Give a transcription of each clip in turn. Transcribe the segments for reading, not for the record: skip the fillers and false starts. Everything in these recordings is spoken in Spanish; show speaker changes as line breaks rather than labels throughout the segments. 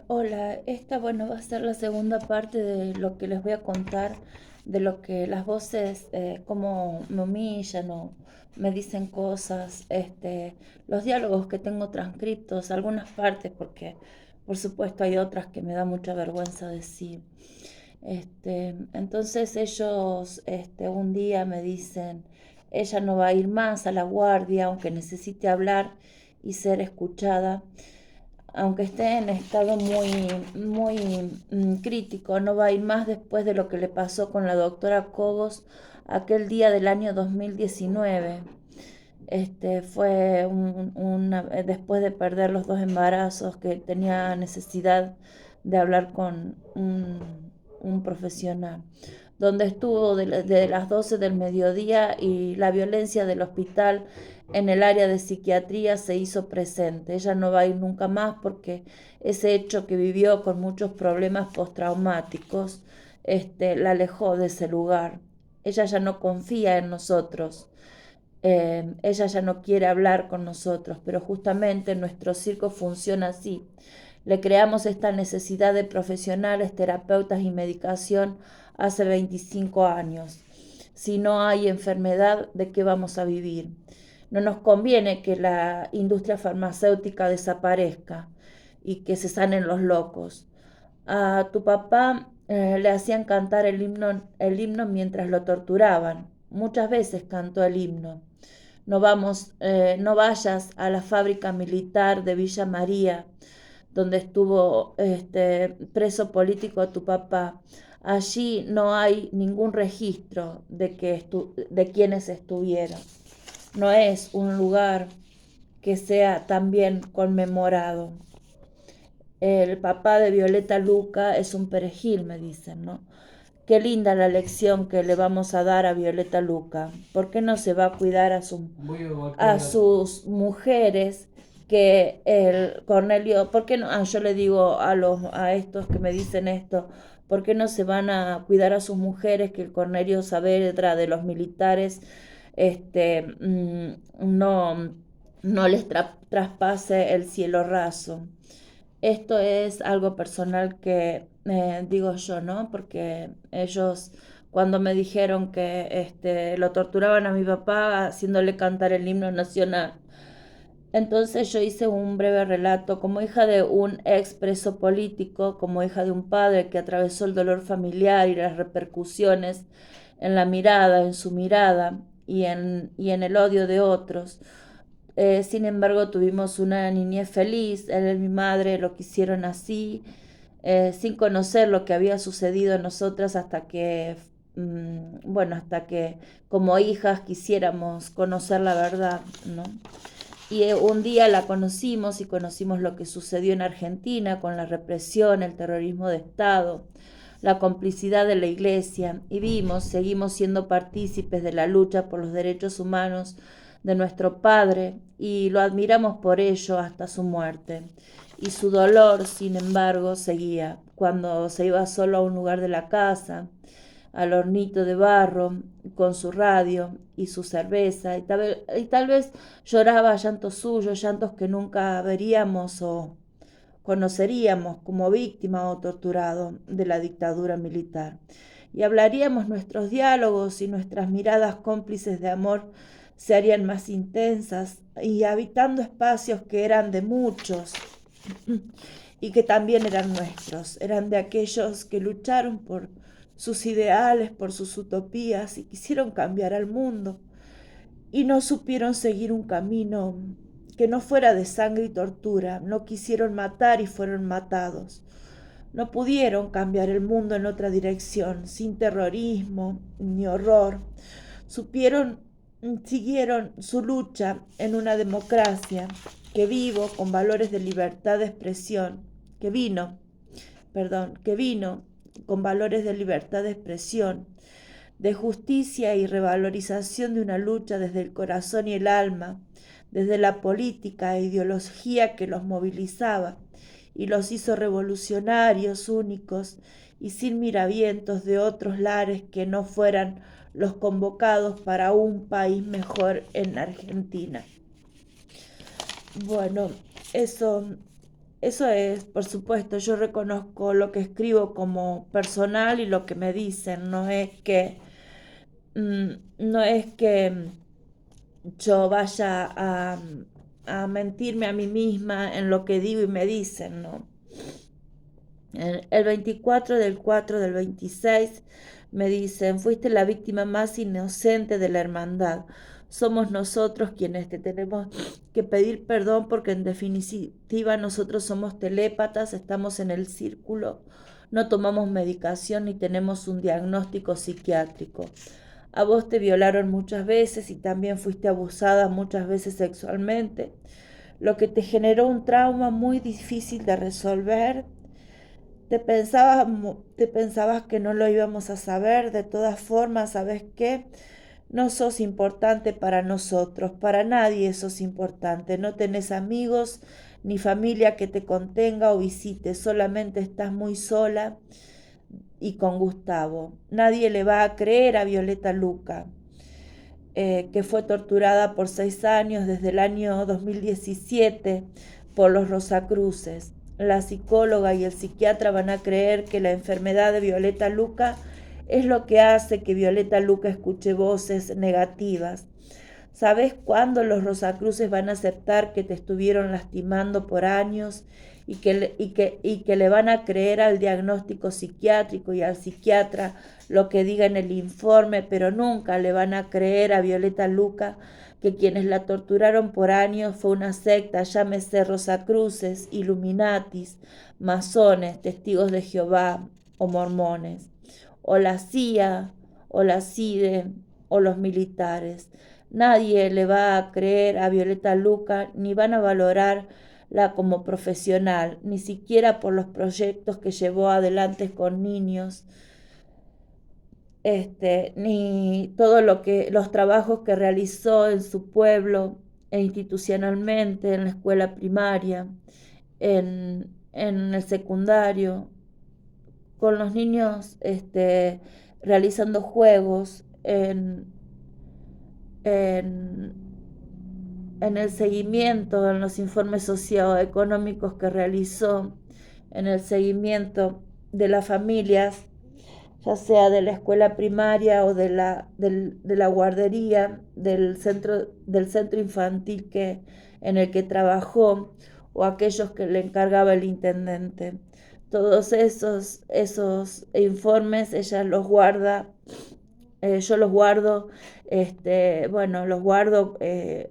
Hola, esta bueno va a ser la segunda parte de lo que les voy a contar, de lo que las voces, cómo me humillan o me dicen cosas, los diálogos que tengo transcriptos, algunas partes, porque por supuesto hay otras que me da mucha vergüenza decir. Entonces ellos, un día me dicen, ella no va a ir más a la guardia, aunque necesite hablar y ser escuchada, aunque esté en estado muy crítico, no va a ir más después de lo que le pasó con la doctora Cobos aquel día del año 2019. Fue después de perder los dos embarazos, que tenía necesidad de hablar con un profesional, donde estuvo de las 12 del mediodía, y la violencia del hospital en el área de psiquiatría se hizo presente. Ella no va a ir nunca más porque ese hecho que vivió con muchos problemas postraumáticos, la alejó de ese lugar. Ella ya no confía en nosotros. Ella ya no quiere hablar con nosotros, pero justamente nuestro circo funciona así. Le creamos esta necesidad de profesionales, terapeutas y medicación hace 25 años. Si no hay enfermedad, ¿de qué vamos a vivir? No nos conviene que la industria farmacéutica desaparezca y que se sanen los locos. A tu papá le hacían cantar el himno mientras lo torturaban. Muchas veces cantó el himno. No vayas a la fábrica militar de Villa María, donde estuvo preso político tu papá. Allí no hay ningún registro de quienes estuvieron. No es un lugar que sea también conmemorado. El papá de Violeta Luca es un perejil, me dicen, ¿no? Qué linda la lección que le vamos a dar a Violeta Luca. ¿Por qué no se va a cuidar a sus mujeres que el Cornelio? ¿Por qué no? Yo le digo a estos que me dicen esto, ¿por qué no se van a cuidar a sus mujeres, que el Cornelio Saavedra de los militares no, no les traspase el cielo raso? Esto es algo personal que digo yo, ¿no? Porque ellos, cuando me dijeron que lo torturaban a mi papá haciéndole cantar el himno nacional, entonces yo hice un breve relato como hija de un ex preso político, como hija de un padre que atravesó el dolor familiar y las repercusiones en la mirada, en su mirada y en el odio de otros. Sin embargo, tuvimos una niñez feliz. Él y mi madre lo quisieron así, sin conocer lo que había sucedido en nosotras, hasta que como hijas quisiéramos conocer la verdad, ¿no? Y un día la conocimos y conocimos lo que sucedió en Argentina con la represión, el terrorismo de Estado, la complicidad de la Iglesia, y seguimos siendo partícipes de la lucha por los derechos humanos de nuestro padre, y lo admiramos por ello hasta su muerte. Y su dolor, sin embargo, seguía cuando se iba solo a un lugar de la casa, al hornito de barro, con su radio y su cerveza, y tal vez lloraba llantos suyos, llantos que nunca veríamos o conoceríamos, como víctima o torturado de la dictadura militar. Y hablaríamos, nuestros diálogos y nuestras miradas cómplices de amor se harían más intensas, y habitando espacios que eran de muchos y que también eran nuestros, eran de aquellos que lucharon por sus ideales, por sus utopías, y quisieron cambiar al mundo, y no supieron seguir un camino que no fuera de sangre y tortura. No quisieron matar y fueron matados. No pudieron cambiar el mundo en otra dirección, sin terrorismo ni horror. Supieron, siguieron su lucha en una democracia que vivo con valores de libertad de expresión, que vino, que vino con valores de libertad de expresión, de justicia y revalorización de una lucha desde el corazón y el alma, desde la política e ideología que los movilizaba y los hizo revolucionarios, únicos y sin miravientos de otros lares que no fueran los convocados para un país mejor en Argentina. Bueno, eso eso es, por supuesto, yo reconozco lo que escribo como personal y lo que me dicen, no es que yo vaya a mentirme a mí misma en lo que digo y me dicen, ¿no? El 24 del 4 del 26 me dicen, fuiste la víctima más inocente de la hermandad. Somos nosotros quienes te tenemos que pedir perdón porque en definitiva nosotros somos telépatas, estamos en el círculo, no tomamos medicación ni tenemos un diagnóstico psiquiátrico. A vos te violaron muchas veces y también fuiste abusada muchas veces sexualmente, lo que te generó un trauma muy difícil de resolver. Te pensabas que no lo íbamos a saber, de todas formas, ¿sabes qué? No sos importante para nosotros, para nadie sos importante, no tenés amigos ni familia que te contenga o visite, solamente estás muy sola y con Gustavo. Nadie le va a creer a Violeta Luca, que fue torturada por 6 años desde el año 2017 por los Rosacruces. La psicóloga y el psiquiatra van a creer que la enfermedad de Violeta Luca es lo que hace que Violeta Luca escuche voces negativas. ¿Sabes cuándo los Rosacruces van a aceptar que te estuvieron lastimando por años y que le van a creer al diagnóstico psiquiátrico y al psiquiatra lo que diga en el informe, pero nunca le van a creer a Violeta Luca que quienes la torturaron por años fue una secta, llámese Rosacruces, Illuminatis, masones, testigos de Jehová o mormones, o la CIA, o la CIDE, o los militares? Nadie le va a creer a Violeta Luca ni van a valorarla como profesional, ni siquiera por los proyectos que llevó adelante con niños, ni todo lo que los trabajos que realizó en su pueblo e institucionalmente en la escuela primaria, en el secundario, con los niños, realizando juegos en, en el seguimiento, en los informes socioeconómicos que realizó, en el seguimiento de las familias, ya sea de la escuela primaria o de la guardería, del centro infantil en el que trabajó, o aquellos que le encargaba el intendente. Todos esos informes ella los guarda, yo los guardo, bueno, los guardo,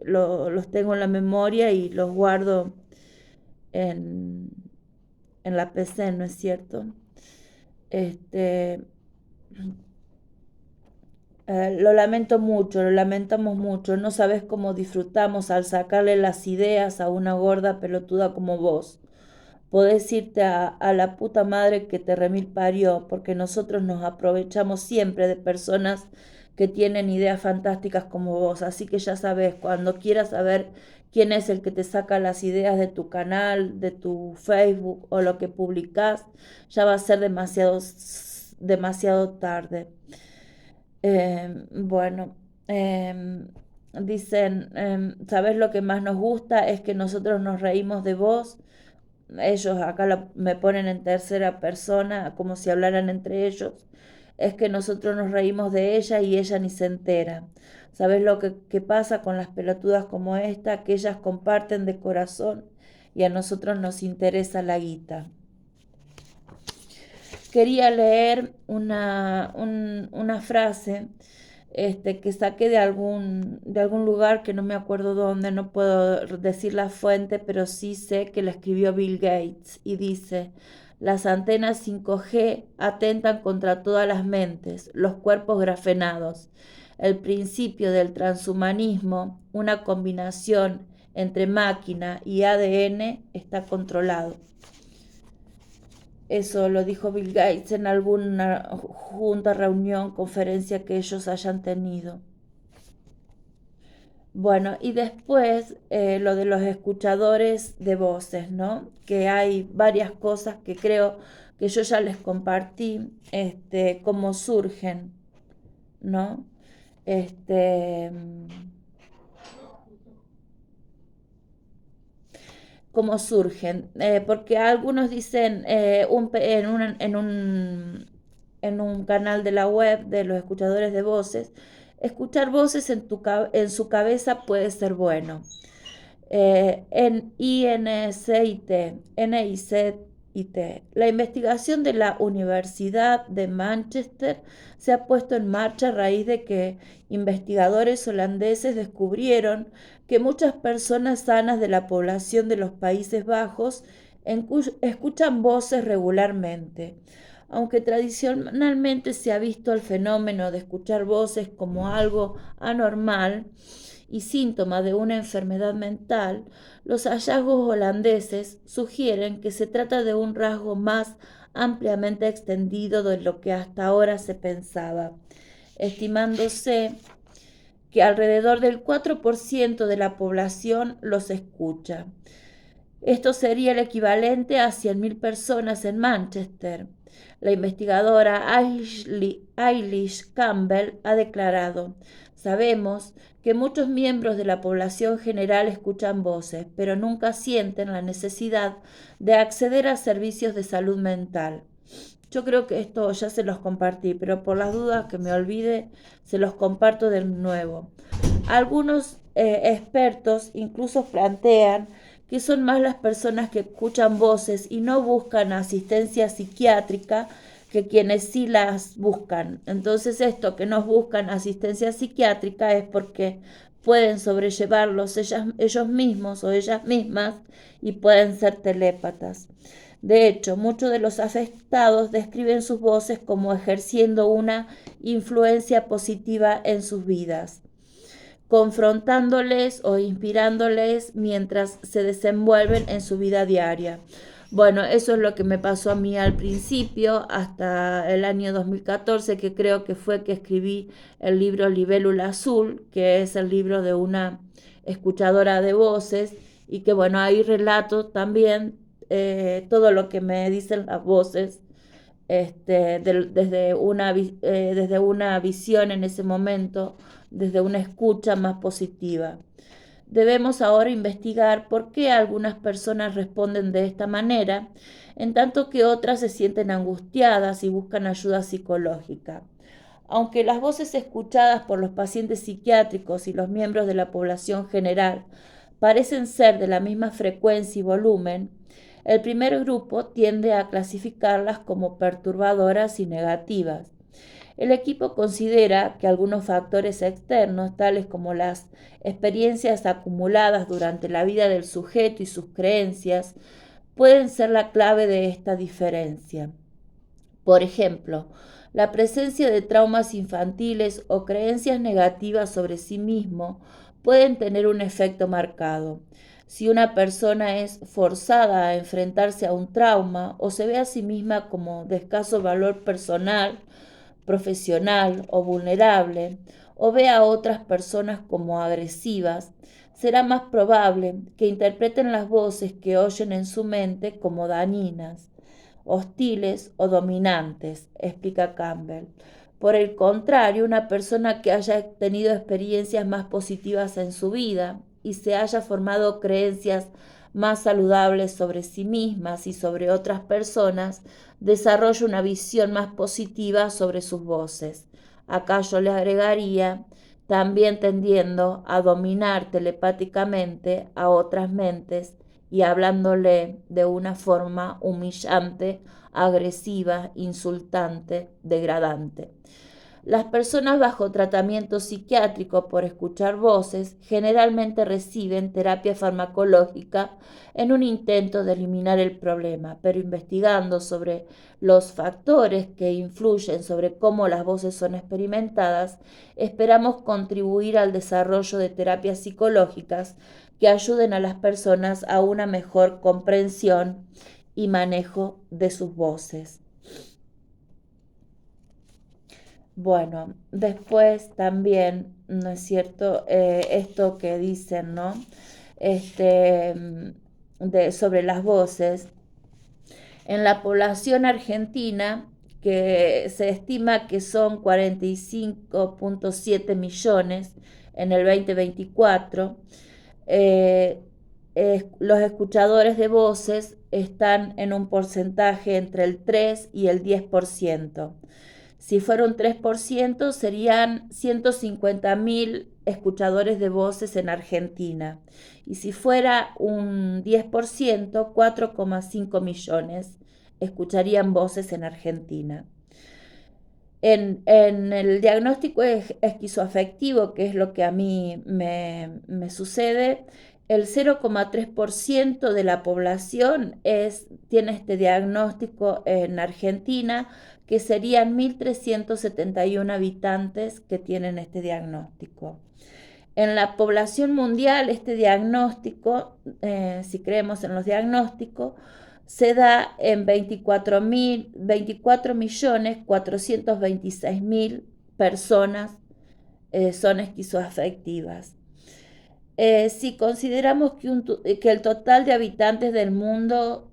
los tengo en la memoria y los guardo en, en la PC, ¿no es cierto? Este, lo lamento mucho, lo lamentamos mucho. No sabes cómo disfrutamos al sacarle las ideas a una gorda pelotuda como vos. Podés irte a la puta madre que te remil parió, porque nosotros nos aprovechamos siempre de personas que tienen ideas fantásticas como vos. Así que ya sabes, cuando quieras saber quién es el que te saca las ideas de tu canal, de tu Facebook o lo que publicás, ya va a ser demasiado tarde. Bueno, dicen, ¿sabes lo que más nos gusta? Es que nosotros nos reímos de vos. Ellos acá me ponen en tercera persona, como si hablaran entre ellos. Es que nosotros nos reímos de ella y ella ni se entera. ¿Sabes lo que pasa con las pelotudas como esta? Que ellas comparten de corazón y a nosotros nos interesa la guita. Quería leer una frase, que saqué de algún lugar que no me acuerdo dónde, no puedo decir la fuente, pero sí sé que la escribió Bill Gates y dice: las antenas 5G atentan contra todas las mentes, los cuerpos grafenados. El principio del transhumanismo, una combinación entre máquina y ADN, está controlado. Eso lo dijo Bill Gates en alguna junta, reunión, conferencia que ellos hayan tenido. Bueno, y después lo de los escuchadores de voces, ¿no? Que hay varias cosas que creo que yo ya les compartí, cómo surgen, ¿no? cómo surgen, porque algunos dicen en un canal de la web de los escuchadores de voces, escuchar voces en su cabeza puede ser bueno. En NICIT, la investigación de la Universidad de Manchester se ha puesto en marcha a raíz de que investigadores holandeses descubrieron que muchas personas sanas de la población de los Países Bajos escuchan voces regularmente. Aunque tradicionalmente se ha visto el fenómeno de escuchar voces como algo anormal y síntoma de una enfermedad mental, los hallazgos holandeses sugieren que se trata de un rasgo más ampliamente extendido de lo que hasta ahora se pensaba, estimándose que alrededor del 4% de la población los escucha. Esto sería el equivalente a 100.000 personas en Manchester. La investigadora Eilish Campbell ha declarado: sabemos que muchos miembros de la población general escuchan voces, pero nunca sienten la necesidad de acceder a servicios de salud mental. Yo creo que esto ya se los compartí, pero por las dudas que me olvide, se los comparto de nuevo. Algunos expertos incluso plantean que son más las personas que escuchan voces y no buscan asistencia psiquiátrica que quienes sí las buscan. Entonces esto que no buscan asistencia psiquiátrica es porque pueden sobrellevarlos ellos mismos o ellas mismas y pueden ser telépatas. De hecho, muchos de los afectados describen sus voces como ejerciendo una influencia positiva en sus vidas, confrontándoles o inspirándoles mientras se desenvuelven en su vida diaria. Bueno, eso es lo que me pasó a mí al principio, hasta el año 2014, que creo que fue que escribí el libro Libélula Azul, que es el libro de una escuchadora de voces, y que bueno, ahí relato también todo lo que me dicen las voces desde una visión en ese momento, desde una escucha más positiva. Debemos ahora investigar por qué algunas personas responden de esta manera, en tanto que otras se sienten angustiadas y buscan ayuda psicológica. Aunque las voces escuchadas por los pacientes psiquiátricos y los miembros de la población general parecen ser de la misma frecuencia y volumen, el primer grupo tiende a clasificarlas como perturbadoras y negativas. El equipo considera que algunos factores externos, tales como las experiencias acumuladas durante la vida del sujeto y sus creencias, pueden ser la clave de esta diferencia. Por ejemplo, la presencia de traumas infantiles o creencias negativas sobre sí mismo pueden tener un efecto marcado. Si una persona es forzada a enfrentarse a un trauma o se ve a sí misma como de escaso valor personal, profesional o vulnerable, o ve a otras personas como agresivas, será más probable que interpreten las voces que oyen en su mente como dañinas, hostiles o dominantes, explica Campbell. Por el contrario, una persona que haya tenido experiencias más positivas en su vida y se haya formado creencias más saludables sobre sí mismas y sobre otras personas, desarrolla una visión más positiva sobre sus voces. Acá yo le agregaría, también tendiendo a dominar telepáticamente a otras mentes y hablándole de una forma humillante, agresiva, insultante, degradante. Las personas bajo tratamiento psiquiátrico por escuchar voces generalmente reciben terapia farmacológica en un intento de eliminar el problema, pero investigando sobre los factores que influyen sobre cómo las voces son experimentadas, esperamos contribuir al desarrollo de terapias psicológicas que ayuden a las personas a una mejor comprensión y manejo de sus voces. Bueno, después también, ¿no es cierto? Esto que dicen, ¿no? Este, sobre las voces. En la población argentina, que se estima que son 45.7 millones en el 2024, los escuchadores de voces están en un porcentaje entre el 3 y el 10%. Si fuera un 3%, serían 150.000 escuchadores de voces en Argentina. Y si fuera un 10%, 4,5 millones escucharían voces en Argentina. En el diagnóstico esquizoafectivo, que es lo que a mí me sucede, el 0,3% de la población tiene este diagnóstico en Argentina, que serían 1.371 habitantes que tienen este diagnóstico. En la población mundial, este diagnóstico, si creemos en los diagnósticos, se da en 24.426.000 personas son esquizoafectivas. Si consideramos que el total de habitantes del mundo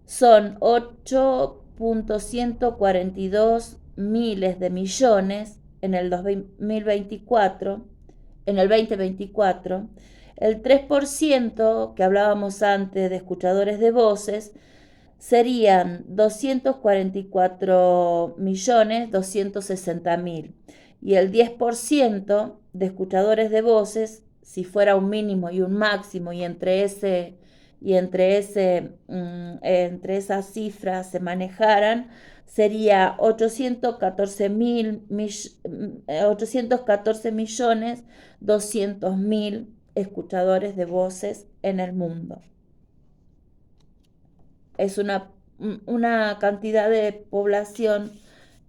son 8.142 miles de millones en el 2024, en el 2024, el 3% que hablábamos antes de escuchadores de voces serían 244.260.000 y el 10% de escuchadores de voces, si fuera un mínimo y un máximo y entre esas cifras se manejaran, sería 814.200.000 escuchadores de voces en el mundo. Es una cantidad de población,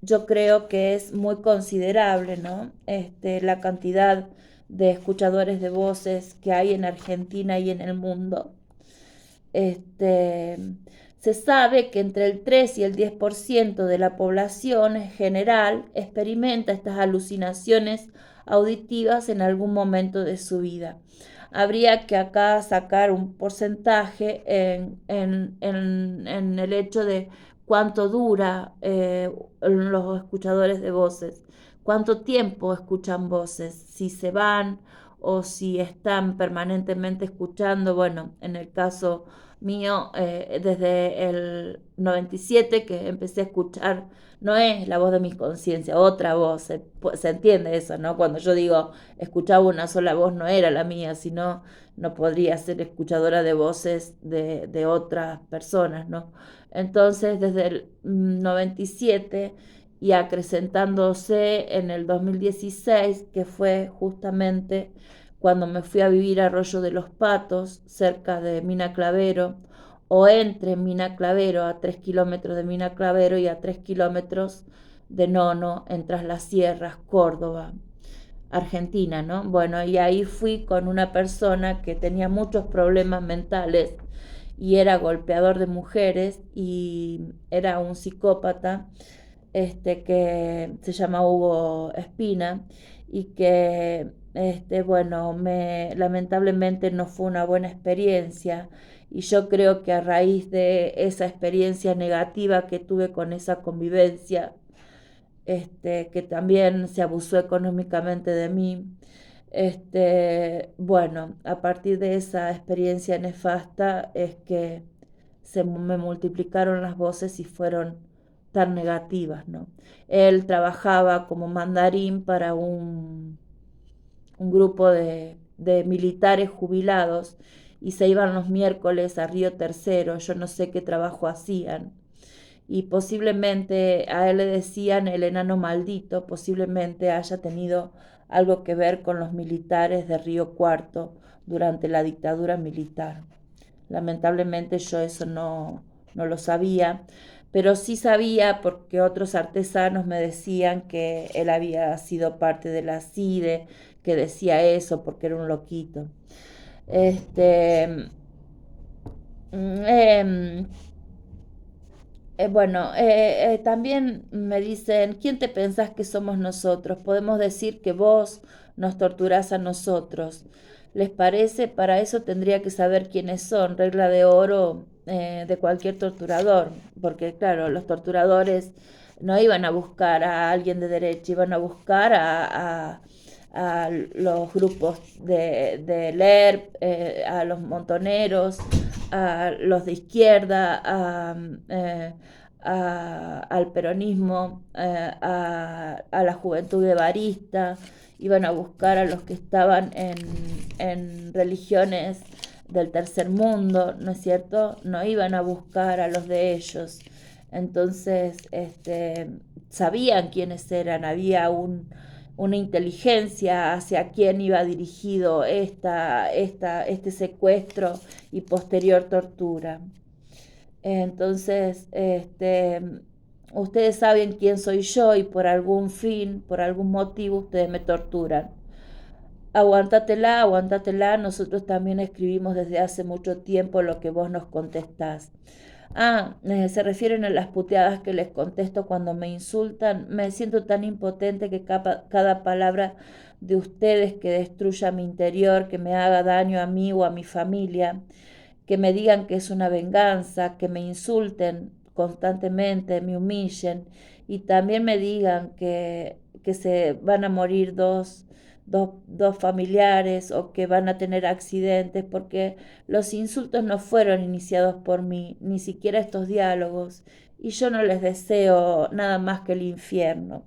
yo creo que es muy considerable, ¿no? La cantidad de escuchadores de voces que hay en Argentina y en el mundo. Se sabe que entre el 3 y el 10% de la población en general experimenta estas alucinaciones auditivas en algún momento de su vida. Habría que acá sacar un porcentaje en el hecho de cuánto dura los escuchadores de voces, cuánto tiempo escuchan voces, si se van o si están permanentemente escuchando. Bueno, en el caso mío, desde el 97 que empecé a escuchar, no es la voz de mi conciencia, otra voz, se entiende eso, ¿no? Cuando yo digo escuchaba una sola voz, no era la mía, sino no podría ser escuchadora de voces de otras personas, ¿no? Entonces, desde el 97 y acrecentándose en el 2016, que fue justamente cuando me fui a vivir a Arroyo de los Patos, cerca de Mina Clavero, o entre Mina Clavero, a 3 kilómetros de Mina Clavero y a 3 kilómetros de Nono, en Tras las Sierras, Córdoba, Argentina, ¿no? Bueno, y ahí fui con una persona que tenía muchos problemas mentales y era golpeador de mujeres y era un psicópata, que se llama Hugo Espina y que, bueno, lamentablemente no fue una buena experiencia y yo creo que a raíz de esa experiencia negativa que tuve con esa convivencia, que también se abusó económicamente de mí, bueno, a partir de esa experiencia nefasta es que me multiplicaron las voces y fueron tan negativas, ¿no? Él trabajaba como mandarín para un grupo de militares jubilados y se iban los miércoles a Río Tercero, yo no sé qué trabajo hacían. Y posiblemente a él le decían el enano maldito, posiblemente haya tenido algo que ver con los militares de Río Cuarto durante la dictadura militar. Lamentablemente yo eso no lo sabía, pero sí sabía porque otros artesanos me decían que él había sido parte de la CIDE, que decía eso porque era un loquito. Este, eh, bueno, también me dicen, ¿quién te pensás que somos nosotros? Podemos decir que vos nos torturás a nosotros. ¿Les parece? Para eso tendría que saber quiénes son, regla de oro de cualquier torturador, porque claro, los torturadores no iban a buscar a alguien de derecha, iban a buscar a los grupos de LERP, a los montoneros, a los de izquierda, al peronismo, a la juventud guevarista, iban a buscar a los que estaban en religiones del tercer mundo, ¿no es cierto? No iban a buscar a los de ellos. Entonces, sabían quiénes eran, había una inteligencia hacia quién iba dirigido este secuestro y posterior tortura. Entonces, ustedes saben quién soy yo y por algún fin, por algún motivo, ustedes me torturan. Aguántatela, aguántatela, nosotros también escribimos desde hace mucho tiempo lo que vos nos contestás. Se refieren a las puteadas que les contesto cuando me insultan. Me siento tan impotente que cada palabra de ustedes que destruya mi interior, que me haga daño a mí o a mi familia, que me digan que es una venganza, que me insulten constantemente, me humillen y también me digan que se van a morir dos familiares o que van a tener accidentes, porque los insultos no fueron iniciados por mí, ni siquiera estos diálogos, y yo no les deseo nada más que el infierno.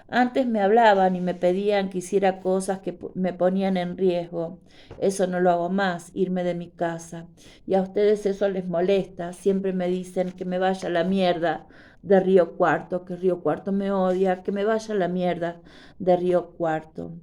Antes me hablaban y me pedían que hiciera cosas que me ponían en riesgo. Eso no lo hago más, irme de mi casa. Y a ustedes eso les molesta. Siempre me dicen que me vaya a la mierda de Río Cuarto, que Río Cuarto me odia, que me vaya a la mierda de Río Cuarto.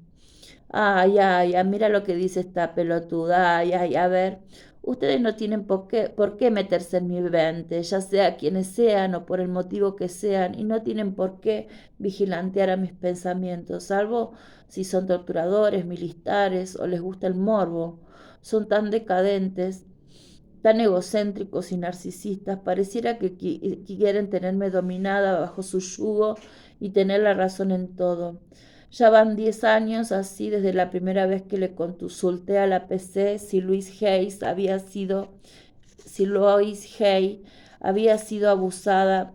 Ay, ay, ay, mira lo que dice esta pelotuda. Ay, ay, a ver. Ustedes no tienen por qué meterse en mi mente, ya sea quienes sean o por el motivo que sean, y no tienen por qué vigilantear a mis pensamientos, salvo si son torturadores, militares o les gusta el morbo. Son tan decadentes, tan egocéntricos y narcisistas, pareciera que quieren tenerme dominada bajo su yugo y tener la razón en todo. Ya van 10 años así desde la primera vez que le consulté a la PC si Lois Hay había sido abusada,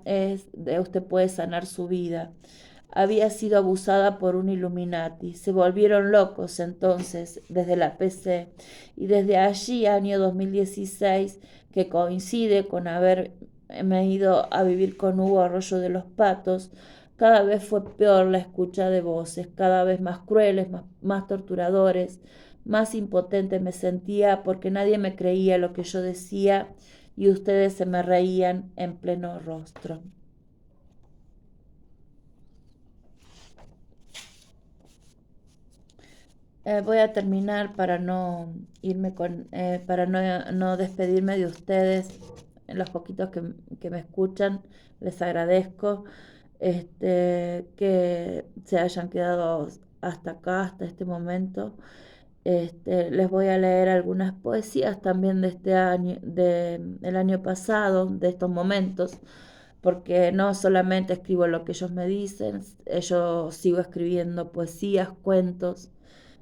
usted puede sanar su vida. Había sido abusada por un Illuminati. Se volvieron locos entonces desde la PC y desde allí, año 2016, que coincide con haberme ido a vivir con Hugo Arroyo de los Patos, cada vez fue peor la escucha de voces, cada vez más crueles, más torturadores, más impotente me sentía porque nadie me creía lo que yo decía y ustedes se me reían en pleno rostro. Voy a terminar para no irme para no despedirme de ustedes, los poquitos que me escuchan, les agradezco que se hayan quedado hasta acá, hasta este momento. Les voy a leer algunas poesías también de este año, del año pasado, de estos momentos, porque no solamente escribo lo que ellos me dicen, yo sigo escribiendo poesías, cuentos,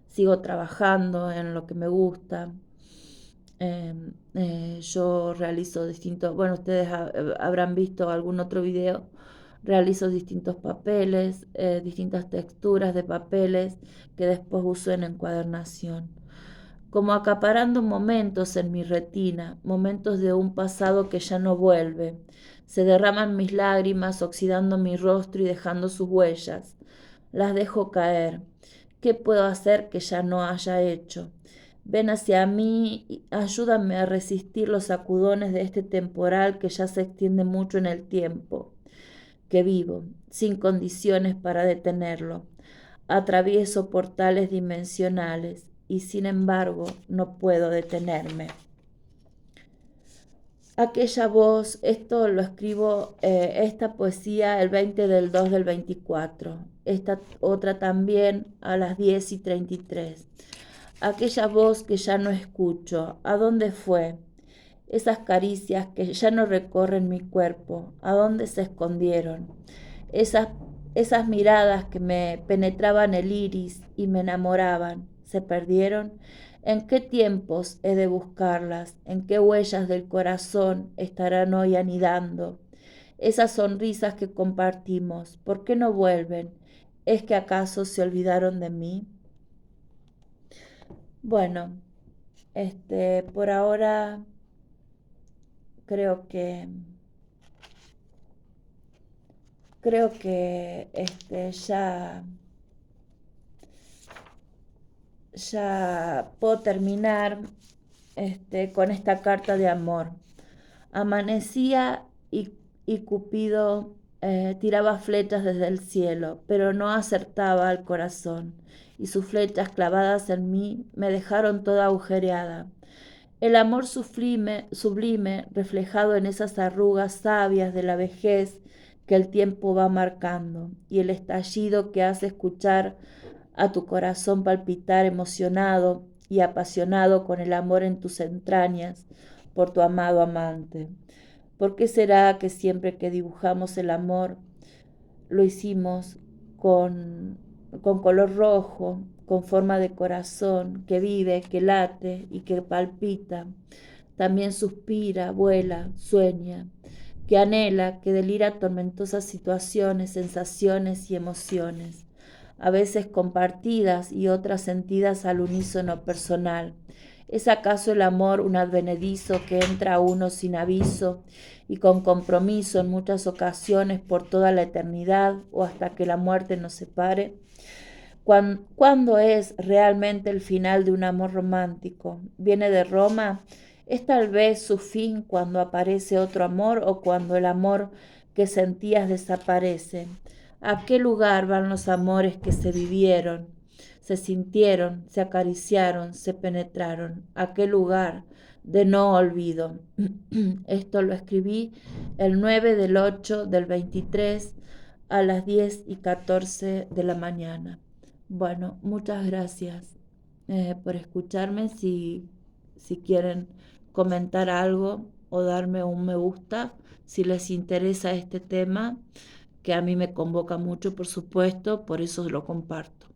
sigo trabajando en lo que me gusta. Yo realizo distintos, bueno, ustedes habrán visto algún otro video, realizo distintos papeles, distintas texturas de papeles que después uso en encuadernación, como acaparando momentos en mi retina, momentos de un pasado que ya no vuelve. Se derraman mis lágrimas, oxidando mi rostro y dejando sus huellas. Las dejo caer. ¿Qué puedo hacer que ya no haya hecho? Ven hacia mí y ayúdame a resistir los sacudones de este temporal que ya se extiende mucho en el tiempo, que vivo, sin condiciones para detenerlo. Atravieso portales dimensionales y sin embargo no puedo detenerme. Aquella voz, esto lo escribo, esta poesía el 20 del 2 del 24, esta otra también a las 10:33. Aquella voz que ya no escucho, ¿a dónde fue? Esas caricias que ya no recorren mi cuerpo, ¿a dónde se escondieron? Esas, esas miradas que me penetraban el iris y me enamoraban, ¿se perdieron? ¿En qué tiempos he de buscarlas? ¿En qué huellas del corazón estarán hoy anidando? Esas sonrisas que compartimos, ¿por qué no vuelven? ¿Es que acaso se olvidaron de mí? Bueno, por ahora creo que ya puedo terminar con esta carta de amor. Amanecía y Cupido tiraba flechas desde el cielo, pero no acertaba al corazón, y sus flechas clavadas en mí me dejaron toda agujereada. El amor sublime, reflejado en esas arrugas sabias de la vejez que el tiempo va marcando, y el estallido que hace escuchar a tu corazón palpitar emocionado y apasionado con el amor en tus entrañas por tu amado amante. ¿Por qué será que siempre que dibujamos el amor lo hicimos con, con color rojo, con forma de corazón, que vive, que late y que palpita? También suspira, vuela, sueña, que anhela, que delira tormentosas situaciones, sensaciones y emociones, a veces compartidas y otras sentidas al unísono personal. ¿Es acaso el amor un advenedizo que entra a uno sin aviso y con compromiso en muchas ocasiones por toda la eternidad o hasta que la muerte nos separe? ¿Cuándo es realmente el final de un amor romántico? ¿Viene de Roma? ¿Es tal vez su fin cuando aparece otro amor o cuando el amor que sentías desaparece? ¿A qué lugar van los amores que se vivieron, se sintieron, se acariciaron, se penetraron? ¿A qué lugar de no olvido? Esto lo escribí el 9 del 8 del 23 a las 10:14 de la mañana. Bueno, muchas gracias por escucharme. Si quieren comentar algo o darme un me gusta, si les interesa este tema, que a mí me convoca mucho, por supuesto, por eso lo comparto.